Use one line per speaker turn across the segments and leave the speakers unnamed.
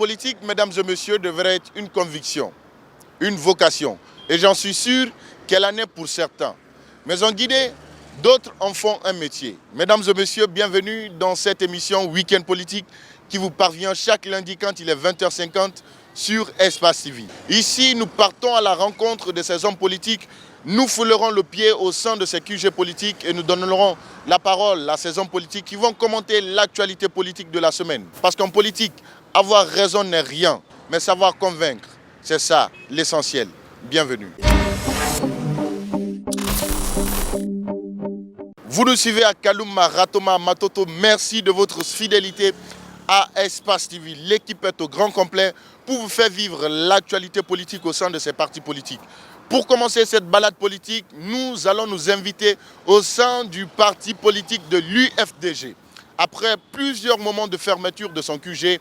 politique, mesdames et messieurs, devrait être une conviction, une vocation. Et j'en suis sûr qu'elle en est pour certains. Mais en Guinée, d'autres en font un métier. Mesdames et messieurs, bienvenue dans cette émission Week-end Politique qui vous parvient chaque lundi quand il est 20h50 sur Espace TV. Ici, nous partons à la rencontre de ces hommes politiques. Nous foulerons le pied au sein de ces QG politiques et nous donnerons la parole à ces hommes politiques qui vont commenter l'actualité politique de la semaine. Parce qu'en politique, avoir raison n'est rien, mais savoir convaincre, c'est ça l'essentiel. Bienvenue. Vous nous suivez à Kalouma, Ratoma, Matoto. Merci de votre fidélité à Espace TV. L'équipe est au grand complet pour vous faire vivre l'actualité politique au sein de ces partis politiques. Pour commencer cette balade politique, nous allons nous inviter au sein du parti politique de l'UFDG. Après plusieurs moments de fermeture de son QG,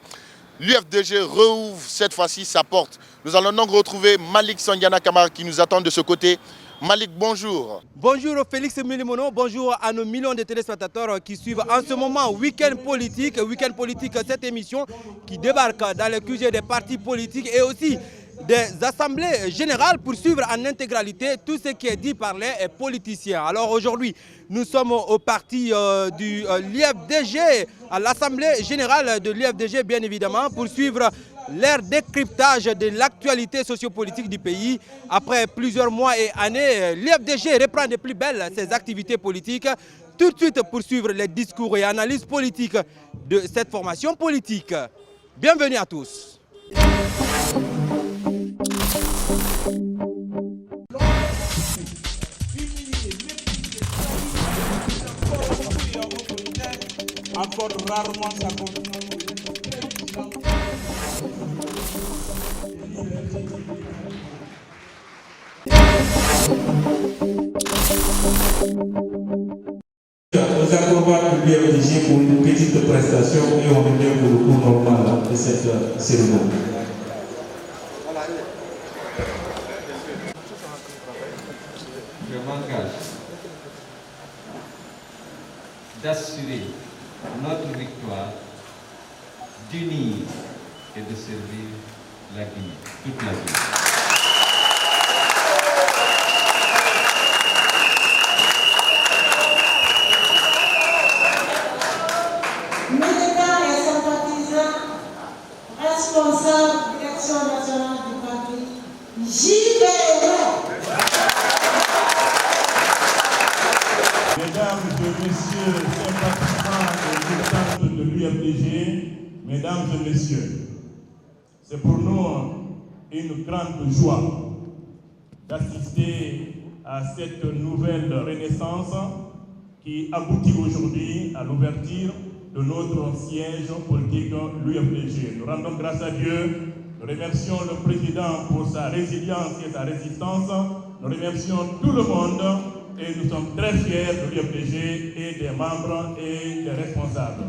l'UFDG rouvre cette fois-ci sa porte. Nous allons donc retrouver Malik Sandiana Kamara qui nous attend de ce côté. Malik, bonjour.
Bonjour Félix Milimono, bonjour à nos millions de téléspectateurs qui suivent en ce moment Week-end Politique, cette émission qui débarque dans le QG des partis politiques et aussi des assemblées générales pour suivre en intégralité tout ce qui est dit par les politiciens. Alors aujourd'hui, nous sommes au parti du l'UFDG, à l'assemblée générale de l'UFDG bien évidemment, pour suivre leur décryptage de l'actualité sociopolitique du pays. Après plusieurs mois et années, l'UFDG reprend de plus belle ses activités politiques. Tout de suite pour suivre les discours et analyses politiques de cette formation politique. Bienvenue à tous.
Accorde rarement sa confiance. Aux acrobates de l'UFDG pour une petite prestation et on revient pour le cours normal de cette cérémonie.
Je m'engage d'assurer notre victoire, d'unir et de servir la Guinée, toute la Guinée.
Militants et sympathisants, responsables de l'action nationale du parti, j'y vais.
Mesdames et messieurs, sympathisants et militantes de l'UFDG, mesdames et messieurs, c'est pour nous une grande joie d'assister à cette nouvelle renaissance qui aboutit aujourd'hui à l'ouverture de notre siège politique l'UFDG. Nous rendons grâce à Dieu, nous remercions le président pour sa résilience et sa résistance, nous remercions tout le monde et nous sommes très fiers de l'UFDG et des membres et des responsables.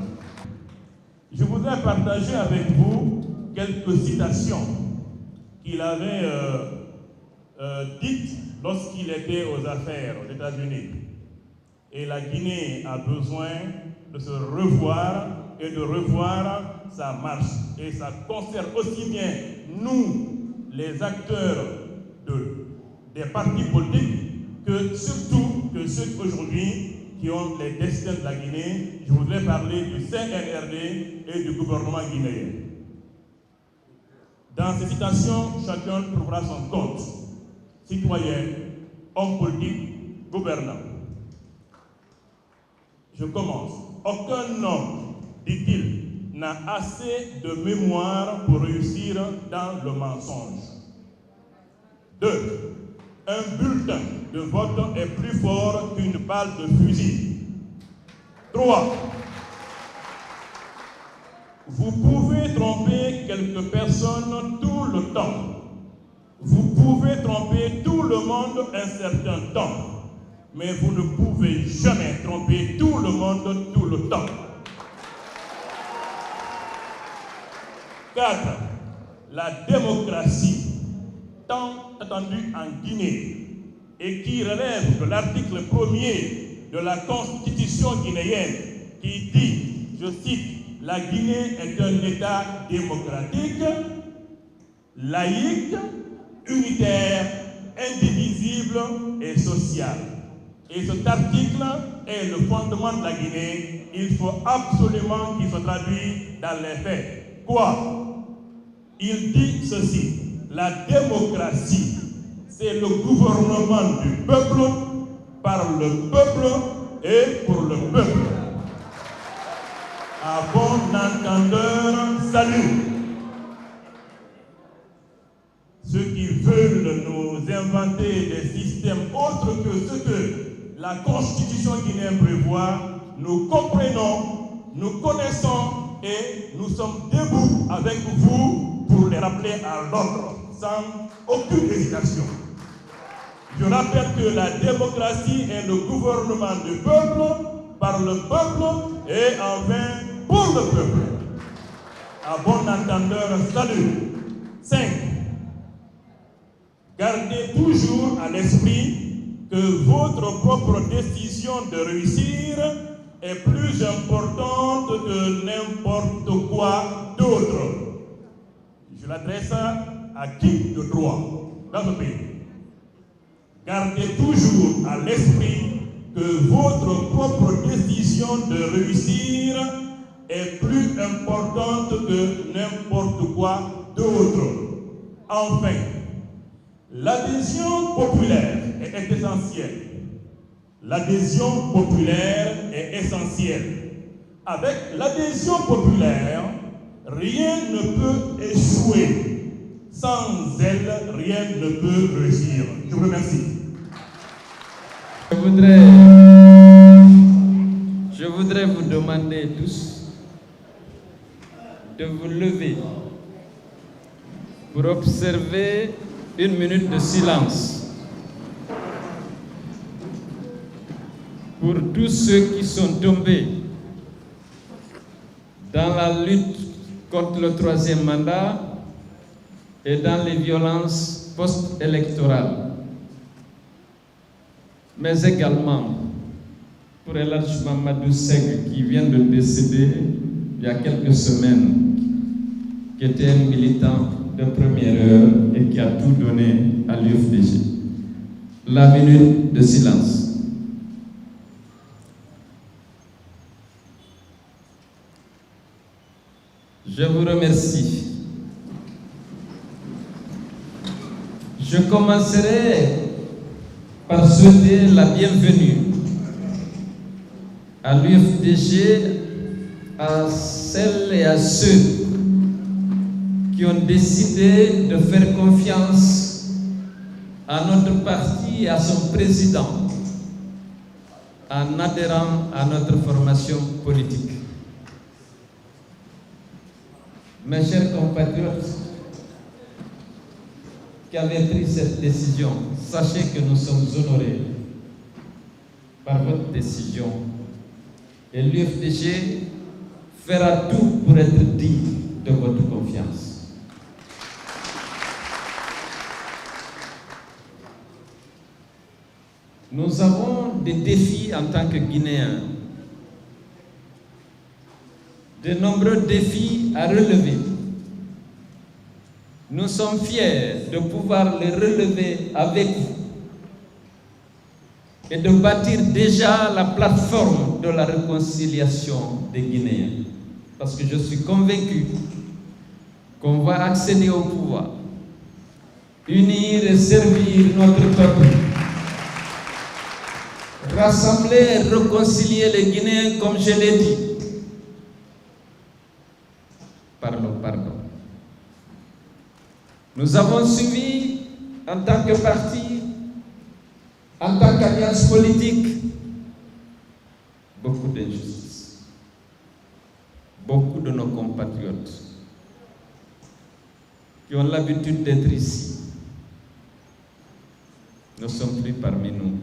Je voudrais partager avec vous quelques citations qu'il avait dites lorsqu'il était aux affaires aux États-Unis. Et la Guinée a besoin de se revoir et de revoir sa marche. Et ça concerne aussi bien nous, les acteurs des partis politiques, que surtout que ceux aujourd'hui qui ont les destins de la Guinée. Je voudrais parler du CNRD et du gouvernement guinéen. Dans ces citations, chacun trouvera son compte. Citoyen, homme politique, gouvernant. Je commence. Aucun homme, dit-il, n'a assez de mémoire pour réussir dans le mensonge. 2. Un bulletin de vote est plus fort qu'une balle de fusil. 3. Vous pouvez tromper quelques personnes tout le temps. Vous pouvez tromper tout le monde un certain temps. Mais vous ne pouvez jamais tromper tout le monde tout le temps. 4. La démocratie, tant attendue en Guinée, et qui relève de l'article 1er de la Constitution guinéenne, qui dit, je cite, la Guinée est un État démocratique, laïque, unitaire, indivisible et social. Et cet article est le fondement de la Guinée. Il faut absolument qu'il soit traduit dans les faits. Quoi? Il dit ceci: la démocratie, c'est le gouvernement du peuple, par le peuple et pour le peuple. À bon entendeur, salut. Ceux qui veulent nous inventer des systèmes autres que ce que la Constitution guinéenne prévoit, nous comprenons, nous connaissons et nous sommes debout avec vous pour les rappeler à l'ordre, sans aucune hésitation. Je rappelle que la démocratie est le gouvernement du peuple, par le peuple et enfin pour le peuple. À bon entendeur, salut. 5. Gardez toujours à l'esprit que votre propre décision de réussir est plus importante que n'importe quoi d'autre. Je l'adresse à qui de droit dans ce pays. Gardez toujours à l'esprit que votre propre décision de réussir est plus importante que n'importe quoi d'autre. Enfin, l'adhésion populaire est essentielle. L'adhésion populaire est essentielle. Avec l'adhésion populaire, rien ne peut échouer. Sans elle, rien ne peut réussir. Je vous remercie.
Je voudrais vous demander tous de vous lever pour observer une minute de silence pour tous ceux qui sont tombés dans la lutte contre le 3e mandat et dans les violences post-électorales, mais également pour El Hadj Mamadou Seck qui vient de décéder il y a quelques semaines, qui était un militant de première heure et qui a tout donné à l'UFDG. La minute de silence. Je vous remercie. Je commencerai par souhaiter la bienvenue à l'UFDG à celles et à ceux qui ont décidé de faire confiance à notre parti et à son président en adhérant à notre formation politique. Mes chers compatriotes qui avez pris cette décision, sachez que nous sommes honorés par votre décision et l'UFDG fera tout pour être digne de votre confiance. Nous avons des défis en tant que Guinéens, de nombreux défis à relever. Nous sommes fiers de pouvoir les relever avec vous et de bâtir déjà la plateforme de la réconciliation des Guinéens. Parce que je suis convaincu qu'on va accéder au pouvoir, unir et servir notre peuple, rassembler et réconcilier les Guinéens comme je l'ai dit, par le pardon. Nous avons suivi en tant que parti, en tant qu'alliance politique, beaucoup d'injustices. Beaucoup de nos compatriotes qui ont l'habitude d'être ici ne sont plus parmi nous.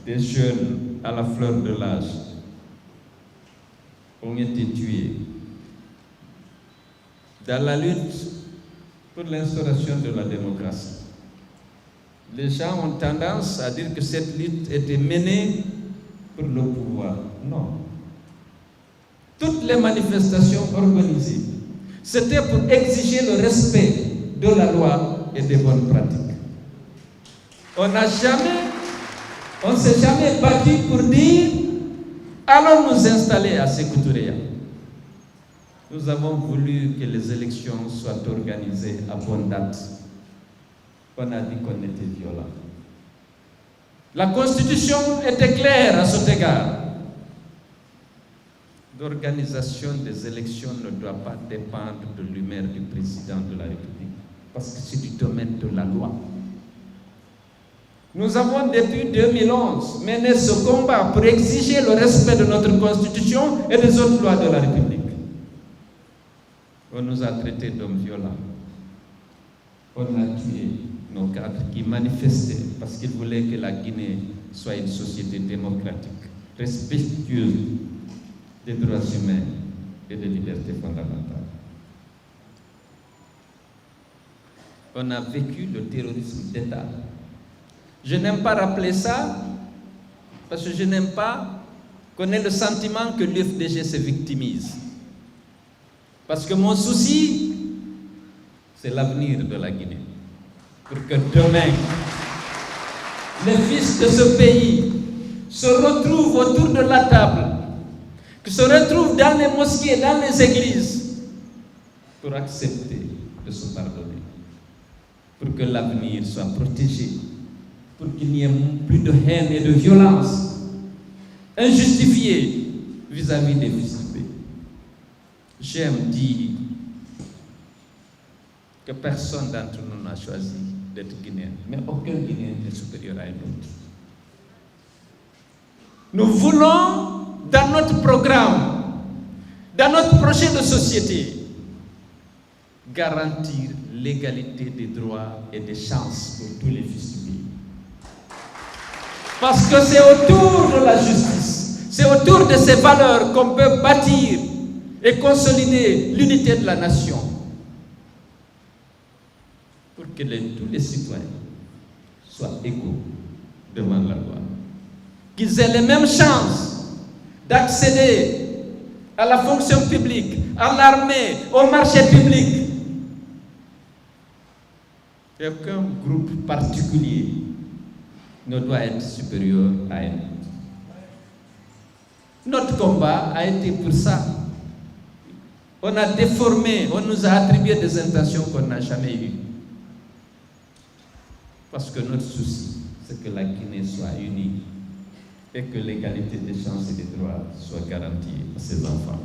Des jeunes à la fleur de l'âge ont été tués dans la lutte pour l'instauration de la démocratie. Les gens ont tendance à dire que cette lutte était menée pour le pouvoir. Non. toutes les manifestations organisées, c'était pour exiger le respect de la loi et des bonnes pratiques. On ne s'est jamais battu pour dire allons nous installer à Sékou Touré. Nous avons voulu que les élections soient organisées à bonne date. On a dit qu'on était violent. La Constitution était claire à cet égard. L'organisation des élections ne doit pas dépendre de l'humeur du président de la République, parce que c'est du domaine de la loi. Nous avons depuis 2011 mené ce combat pour exiger le respect de notre Constitution et des autres lois de la République. On nous a traités d'hommes violents. On a tué nos cadres qui manifestaient parce qu'ils voulaient que la Guinée soit une société démocratique, respectueuse des droits humains et des libertés fondamentales. On a vécu le terrorisme d'État. Je n'aime pas rappeler ça parce que je n'aime pas qu'on ait le sentiment que l'UFDG se victimise. Parce que mon souci, c'est l'avenir de la Guinée. Pour que demain, les fils de ce pays se retrouvent autour de la table, qui se retrouvent dans les mosquées, dans les églises, pour accepter de se pardonner, pour que l'avenir soit protégé, pour qu'il n'y ait plus de haine et de violence injustifiée vis-à-vis des fils du pays. J'aime dire que personne d'entre nous n'a choisi d'être Guinéen, mais aucun Guinéen n'est supérieur à un autre. Nous voulons, dans notre programme, dans notre projet de société, garantir l'égalité des droits et des chances pour tous les fils du pays. Parce que c'est autour de la justice, c'est autour de ces valeurs qu'on peut bâtir et consolider l'unité de la nation pour que tous les citoyens soient égaux devant la loi, qu'ils aient les mêmes chances d'accéder à la fonction publique, à l'armée, au marché public. Aucun groupe particulier ne doit être supérieur à un autre. Notre combat a été pour ça. On a déformé, on nous a attribué des intentions qu'on n'a jamais eues. Parce que notre souci, c'est que la Guinée soit unie et que l'égalité des chances et des droits soit garantie à ses enfants.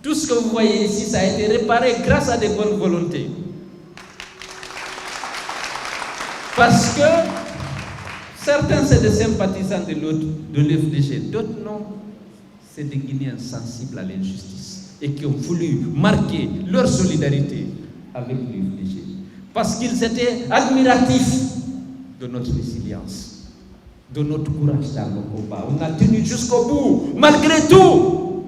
Tout ce que vous voyez ici, ça a été réparé grâce à des bonnes volontés. Parce que certains, c'est des sympathisants de l'UFDG, d'autres non. C'est des Guinéens sensibles à l'injustice et qui ont voulu marquer leur solidarité avec l'UFDG. Parce qu'ils étaient admiratifs de notre résilience, de notre courage dans le combat. On a tenu jusqu'au bout, malgré tout.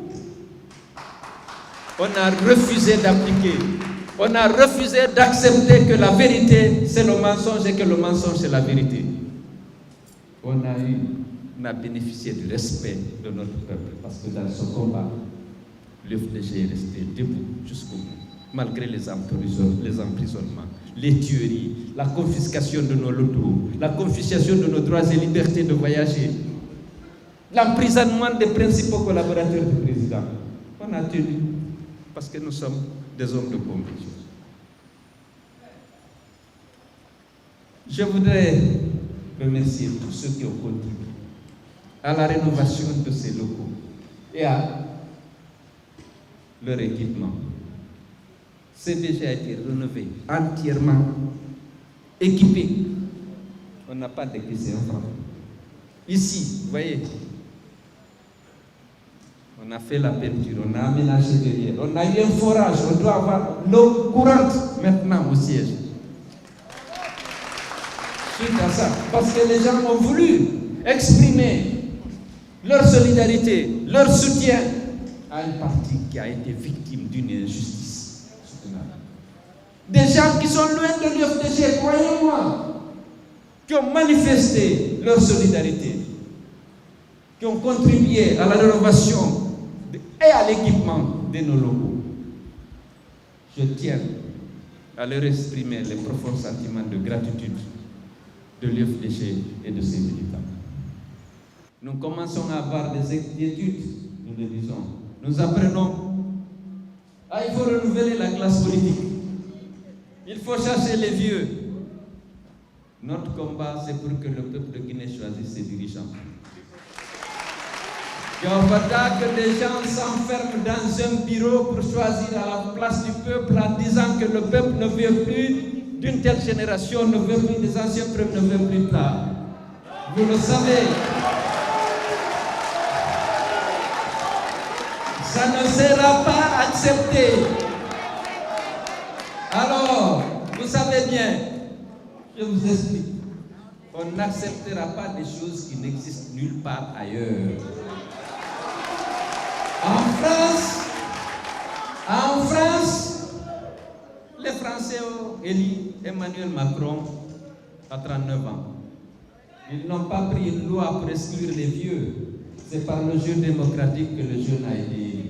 On a refusé d'appliquer. On a refusé d'accepter que la vérité, c'est le mensonge et que le mensonge, c'est la vérité. On a bénéficié du respect de notre peuple parce que dans ce combat, l'UFDG est resté debout jusqu'au bout, malgré les emprisonnements, les tueries, la confiscation de nos lotos, la confiscation de nos droits et libertés de voyager, l'emprisonnement des principaux collaborateurs du président. On a tenu parce que nous sommes des hommes de conviction. Je voudrais remercier tous ceux qui ont contribué à la rénovation de ces locaux et à leur équipement. CDG a été rénové, entièrement équipé. On n'a pas déguisé un franc. Ici, vous voyez, on a fait la peinture, on a aménagé derrière, on a eu un forage, on doit avoir l'eau courante maintenant au siège. Suite à ça, parce que les gens ont voulu exprimer leur solidarité, leur soutien à une partie qui a été victime d'une injustice soutenable. Des gens qui sont loin de l'UFDG, croyez-moi, qui ont manifesté leur solidarité, qui ont contribué à la rénovation et à l'équipement de nos locaux. Je tiens à leur exprimer les profonds sentiments de gratitude de l'UFDG et de ses militants. Nous commençons à avoir des inquiétudes, nous le disons. Nous apprenons. Il faut renouveler la classe politique. Il faut chasser les vieux. Notre combat, c'est pour que le peuple de Guinée choisisse ses dirigeants. Il ne faut pas que des gens s'enferment dans un bureau pour choisir à la place du peuple en disant que le peuple ne veut plus d'une telle génération, ne veut plus des anciens peuples, ne veut plus tard. Vous le savez. Ça ne sera pas accepté. Alors, vous savez bien, je vous explique. On n'acceptera pas des choses qui n'existent nulle part ailleurs. En France, les Français ont élu Emmanuel Macron à 39 ans. Ils n'ont pas pris une loi pour exclure les vieux. C'est par le jeu démocratique que le jeune a été élu.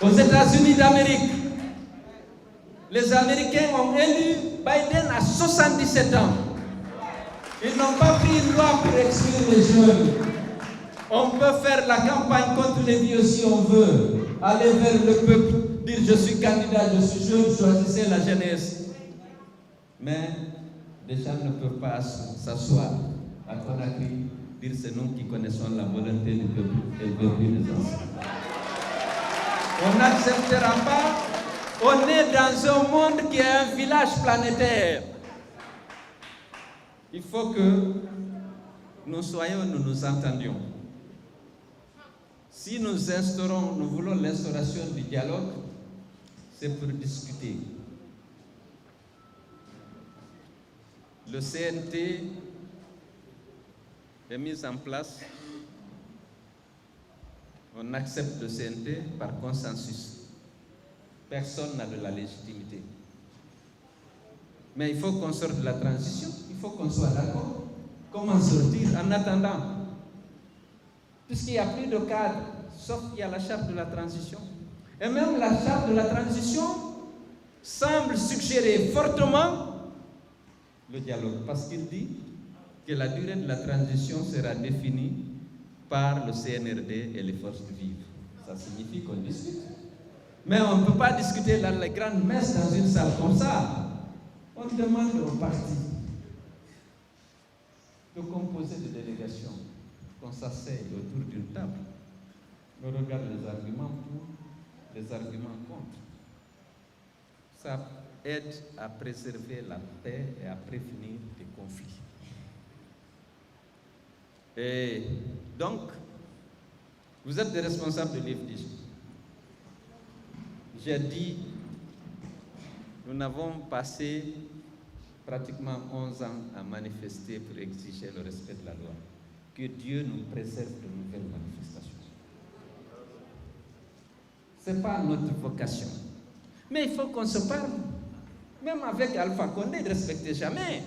Aux États-Unis d'Amérique, les Américains ont élu Biden à 77 ans. Ils n'ont pas pris une loi pour exclure les jeunes. On peut faire la campagne contre les vieux si on veut. Aller vers le peuple, dire je suis candidat, je suis jeune, choisissez la jeunesse. Mais les gens ne peuvent pas s'asseoir à Conakry, dire c'est nous qui connaissons la volonté du peuple et le peuple des anciens. On n'acceptera pas. On est dans un monde qui est un village planétaire. Il faut que nous nous entendions. Si nous voulons l'instauration du dialogue, c'est pour discuter. Le CNT est mis en place. On accepte le CNT par consensus. Personne n'a de la légitimité. Mais il faut qu'on sorte de la transition. Il faut qu'on soit d'accord. Comment sortir en attendant? Puisqu'il n'y a plus de cadre, sauf qu'il y a la charte de la transition. Et même la charte de la transition semble suggérer fortement le dialogue. Parce qu'il dit que la durée de la transition sera définie par le CNRD et les forces vives. Ça signifie qu'on discute. Mais on ne peut pas discuter dans les grandes messes dans une salle comme ça. On demande aux partis de composer des délégations, qu'on s'asseye autour d'une table, on regarde les arguments pour, les arguments contre. Ça aide à préserver la paix et à prévenir des conflits. Et donc, vous êtes des responsables de l'UFDG. J'ai dit, nous avons passé pratiquement 11 ans à manifester pour exiger le respect de la loi. Que Dieu nous préserve de nouvelles manifestations. Ce n'est pas notre vocation. Mais il faut qu'on se parle. Même avec Alpha Condé, il ne respectait jamais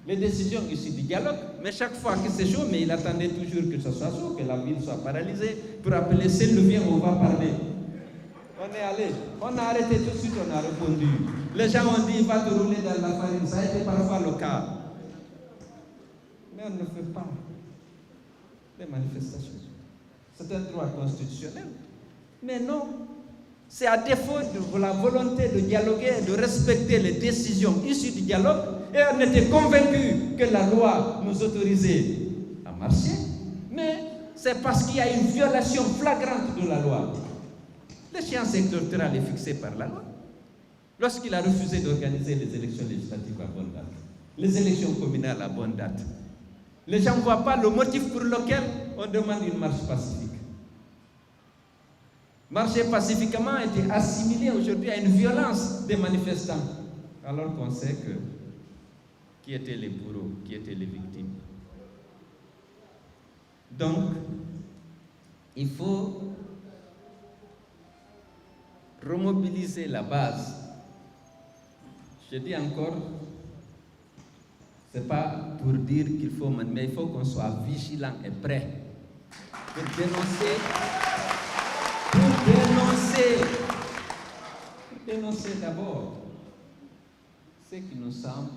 les décisions issues du dialogue. Mais chaque fois que c'est chaud, mais il attendait toujours que ce soit chaud, que la ville soit paralysée, pour appeler celle de vient, on va parler. On est allé, on a arrêté tout de suite, on a répondu. Les gens ont dit, il va te rouler dans la farine. Ça a été parfois le cas. Mais on ne fait pas des manifestations. C'est un droit constitutionnel. Mais non, c'est à défaut de la volonté de dialoguer et de respecter les décisions issues du dialogue. Et on était convaincus que la loi nous autorisait à marcher. Mais c'est parce qu'il y a une violation flagrante de la loi. L'échéance électorale est fixée par la loi. Lorsqu'il a refusé d'organiser les élections législatives à bonne date, les élections communales à bonne date, les gens ne voient pas le motif pour lequel on demande une marche pacifique. Marcher pacifiquement a été assimilé aujourd'hui à une violence des manifestants, alors qu'on sait que qui étaient les bourreaux, qui étaient les victimes. Donc, il faut remobiliser la base. Je dis encore, ce n'est pas pour dire qu'il faut, mais il faut qu'on soit vigilant et prêt pour dénoncer dénoncer d'abord ce qui nous semble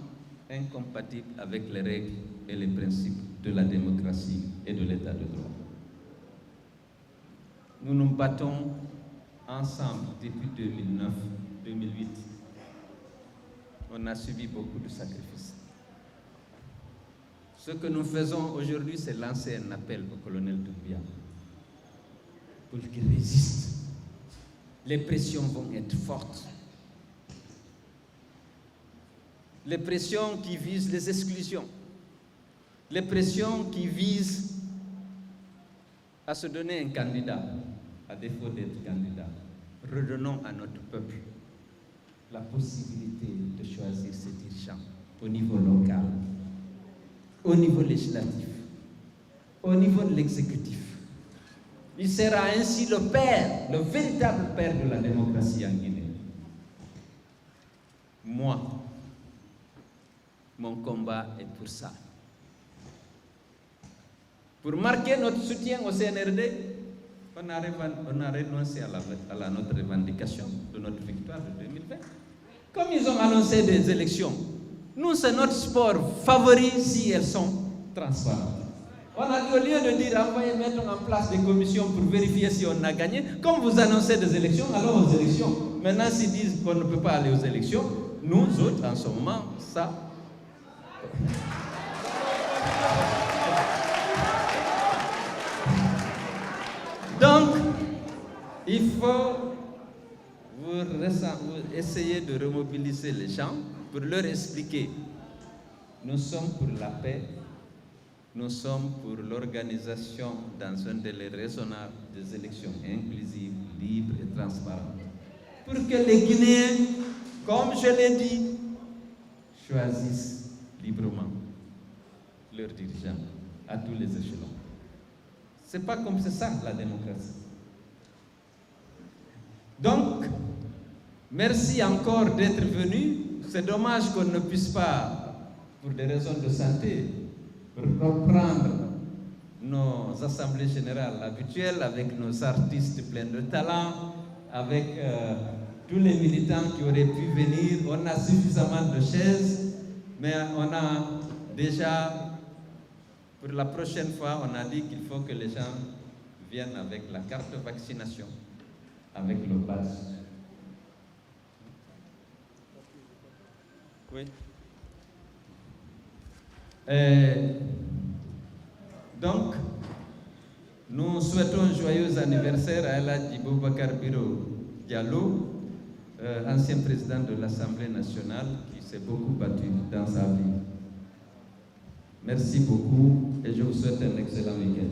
incompatible avec les règles et les principes de la démocratie et de l'état de droit. Nous nous battons ensemble depuis 2009-2008. On a subi beaucoup de sacrifices. Ce que nous faisons aujourd'hui, c'est lancer un appel au colonel Doumbouya pour qu'il résiste. Les pressions vont être fortes. Les pressions qui visent les exclusions. Les pressions qui visent à se donner un candidat, à défaut d'être candidat. Redonnons à notre peuple la possibilité de choisir ses dirigeants au niveau local, au niveau législatif, au niveau de l'exécutif. Il sera ainsi le père, le véritable père de la démocratie en Guinée. Moi, mon combat est pour ça. Pour marquer notre soutien au CNRD, on a renoncé à notre revendication de notre victoire de 2020. Comme ils ont annoncé des élections, nous, c'est notre sport favori si elles sont transparentes. On a dit, au lieu de dire, envoyez, mettons en place des commissions pour vérifier si on a gagné, comme vous annoncez des élections, allons aux élections. Maintenant, s'ils disent qu'on ne peut pas aller aux élections, nous autres, en ce moment, ça... Donc, il faut vous essayer de remobiliser les gens pour leur expliquer, nous sommes pour la paix, nous sommes pour l'organisation dans un délai raisonnable des élections inclusives, libres et transparentes. Pour que les Guinéens, comme je l'ai dit, choisissent librement leurs dirigeants à tous les échelons. C'est pas comme c'est ça la démocratie. Donc, merci encore d'être venus. C'est dommage qu'on ne puisse pas, pour des raisons de santé, reprendre nos assemblées générales habituelles avec nos artistes pleins de talent, avec tous les militants qui auraient pu venir. On a suffisamment de chaises, mais on a déjà, pour la prochaine fois, on a dit qu'il faut que les gens viennent avec la carte de vaccination, avec le badge. Oui. Donc, nous souhaitons un joyeux anniversaire à El Hadji Boubacar Biro Diallo, ancien président de l'Assemblée nationale qui s'est beaucoup battu dans sa vie. Merci beaucoup et je vous souhaite un excellent week-end.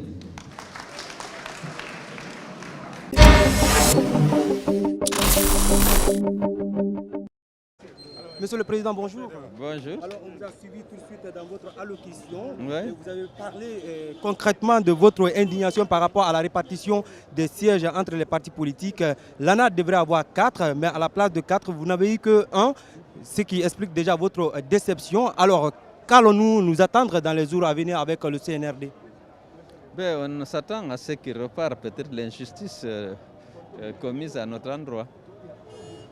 Monsieur le Président, bonjour.
Bonjour.
Alors, on vous a suivi tout de suite dans votre allocution.
Ouais.
Et vous avez parlé concrètement de votre indignation par rapport à la répartition des sièges entre les partis politiques. L'ANA devrait avoir 4, mais à la place de 4, vous n'avez eu que 1, ce qui explique déjà votre déception. Alors, qu'allons-nous nous attendre dans les jours à venir avec le CNRD?
On s'attend à ce qu'il repart peut-être l'injustice commise à notre endroit.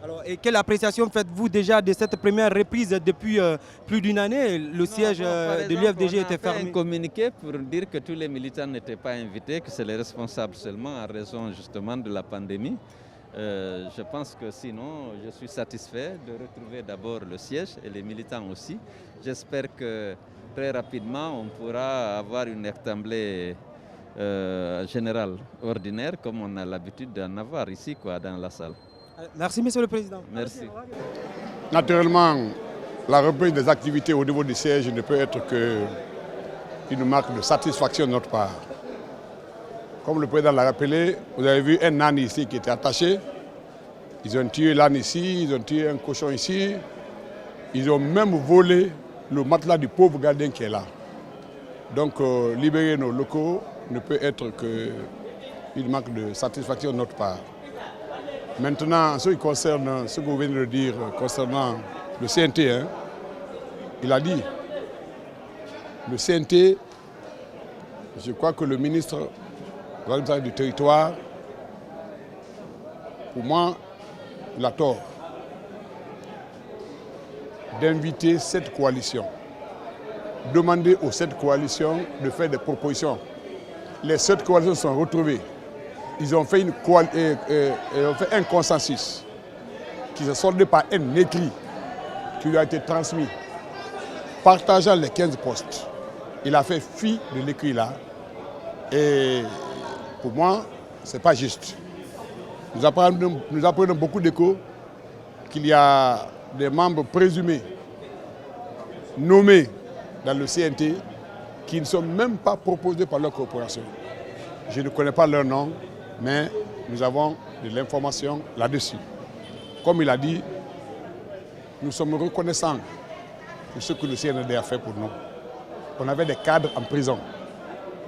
Alors, et quelle appréciation faites-vous déjà de cette première reprise depuis plus d'une année? Le siège de l'UFDG était fermé.
On a fait un communiqué pour dire que tous les militants n'étaient pas invités, que c'est les responsables seulement en raison justement de la pandémie. Je pense que sinon, je suis satisfait de retrouver d'abord le siège et les militants aussi. J'espère que très rapidement, on pourra avoir une assemblée générale ordinaire comme on a l'habitude d'en avoir ici, dans la salle.
Merci, Monsieur le Président.
Merci.
Naturellement, la reprise des activités au niveau du siège ne peut être qu'une marque de satisfaction de notre part. Comme le président l'a rappelé, vous avez vu un âne ici qui était attaché. Ils ont tué l'âne ici, ils ont tué un cochon ici. Ils ont même volé le matelas du pauvre gardien qui est là. Donc, libérer nos locaux ne peut être qu'une marque de satisfaction de notre part. Maintenant, en ce qui concerne ce que vous venez de dire concernant le CNT, il a dit, le CNT, je crois que le ministre du territoire pour moi, il a tort d'inviter cette coalition, demander aux 7 coalitions de faire des propositions. Les 7 coalitions se sont retrouvées. Ils ont fait, un consensus qui se soldé par un écrit qui lui a été transmis, partageant les 15 postes. Il a fait fi de l'écrit là. Et pour moi, ce n'est pas juste. Nous apprenons beaucoup d'échos qu'il y a des membres présumés, nommés dans le CNT, qui ne sont même pas proposés par leur corporation. Je ne connais pas leur nom, mais nous avons de l'information là-dessus. Comme il a dit, nous sommes reconnaissants de ce que le CNRD a fait pour nous. On avait des cadres en prison.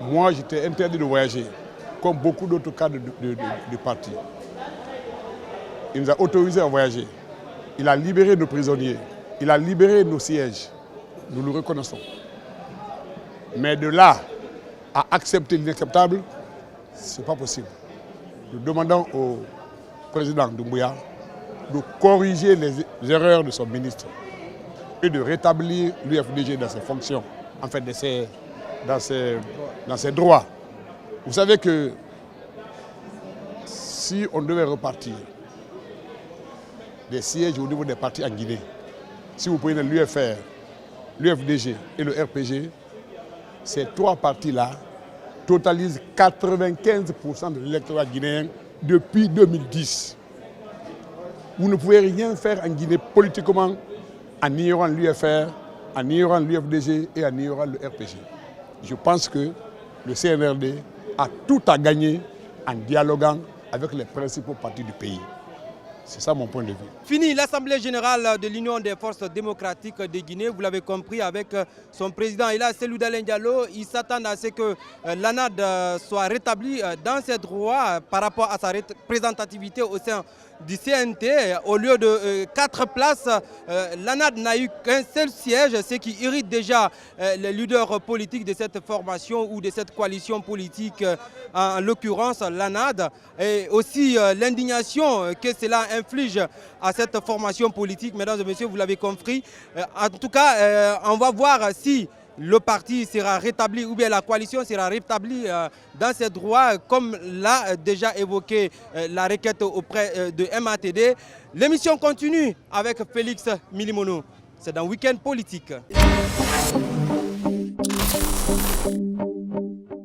Moi, j'étais interdit de voyager, comme beaucoup d'autres cadres du parti. Il nous a autorisés à voyager. Il a libéré nos prisonniers. Il a libéré nos sièges. Nous le reconnaissons. Mais de là à accepter l'inacceptable, ce n'est pas possible. Nous demandons au président Doumbouya de corriger les erreurs de son ministre et de rétablir l'UFDG dans ses fonctions, en fait dans ses droits. Vous savez que si on devait repartir des sièges au niveau des partis en Guinée, si vous prenez l'UFR, l'UFDG et le RPG, ces 3 partis-là totalisent 95% de l'électorat guinéen depuis 2010. Vous ne pouvez rien faire en Guinée politiquement en ignorant l'UFR, en ignorant l'UFDG et en ignorant le RPG. Je pense que le CNRD a tout à gagner en dialoguant avec les principaux partis du pays. C'est ça mon point de vue.
Fini l'Assemblée générale de l'Union des forces démocratiques de Guinée, vous l'avez compris, avec son président Ila Cellou Dalein Diallo. Il s'attend à ce que l'ANAD soit rétablie dans ses droits par rapport à sa représentativité au sein du CNT. Au lieu de 4 places, l'ANAD n'a eu qu'un seul siège, ce qui irrite déjà les leaders politiques de cette formation ou de cette coalition politique, en l'occurrence l'ANAD, et aussi l'indignation que cela inflige à cette formation politique. Mesdames et messieurs, vous l'avez compris. En tout cas, on va voir si le parti sera rétabli ou bien la coalition sera rétablie dans ses droits, comme l'a déjà évoqué la requête auprès de MATD. L'émission continue avec Félix Milimono. C'est dans Week-end Politique.